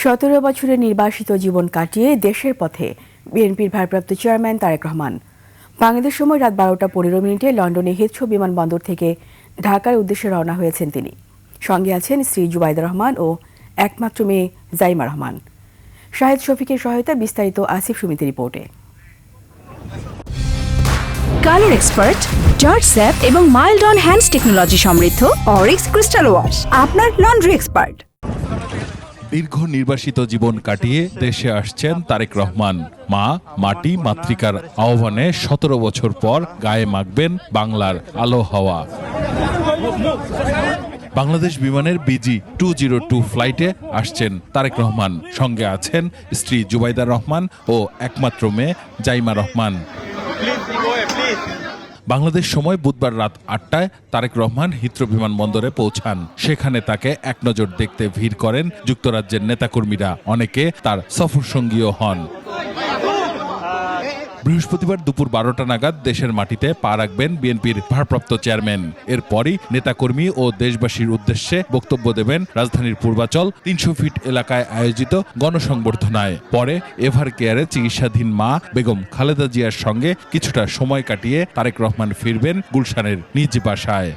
17 বছরের নির্বাসিত জীবন কাটিয়ে দেশের পথে বিএনপির ভারপ্রাপ্ত চেয়ারম্যান তারেক রহমান। বাংলাদেশ সময় রাত 12:15 লন্ডনে হিথ্রো বিমানবন্দর থেকে ঢাকার উদ্দেশ্যে রওনা হয়েছেন তিনি। সঙ্গে আছেন স্ত্রী জুবাইদা রহমান ও একমাত্র মেয়ে জাইমা রহমান। শাহেদ শফিকের সহায়তায় বিস্তারিত আসিফ সুমিতের রিপোর্টে। কালার এক্সপার্ট, জর্জ স্যাপ এবং মাইল্ড অন হ্যান্ডস টেকনোলজি সমৃদ্ধ অরিক্স ক্রিস্টাল ওয়াশ আপনার লন্ড্রি এক্সপার্ট। দীর্ঘ নির্বাসিত জীবন কাটিয়ে দেশে আসছেন তারেক রহমান। মা মাটি মাতৃকার আহ্বানে 17 বছর পর গায়ে মাখবেন বাংলার আলো হাওয়া। বাংলাদেশ বিমানের BG-202 ফ্লাইটে আসছেন তারেক রহমান। সঙ্গে আছেন স্ত্রী জুবাইদা রহমান ও একমাত্র মেয়ে জাইমা রহমান। বাংলাদেশ সময় বুধবার রাত 8টায় তারেক রহমান হিথ্রো বিমানবন্দরে পৌঁছান। সেখানে তাকে এক নজর দেখতে ভিড় করেন যুক্তরাজ্যের নেতাকর্মীরা। অনেকে তার সফরসঙ্গীও হন। বৃহস্পতিবার দুপুর 12টা নাগাদ দেশের মাটিতে পা রাখবেন বিএনপির ভারপ্রাপ্ত চেয়ারম্যান। এরপরই নেতাকর্মী ও দেশবাসীর উদ্দেশ্যে বক্তব্য দেবেন রাজধানীর পূর্বাচল 300 ফিট এলাকায় আয়োজিত গণসংবর্ধনায়। পরে এভার কেয়ারে চিকিৎসাধীন মা বেগম খালেদা জিয়ার সঙ্গে কিছুটা সময় কাটিয়ে তারেক রহমান ফিরবেন গুলশানের নিজ বাসায়।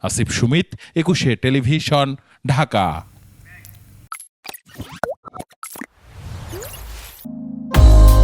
আসিফ সুমিত, 21 টেলিভিশন, ঢাকা।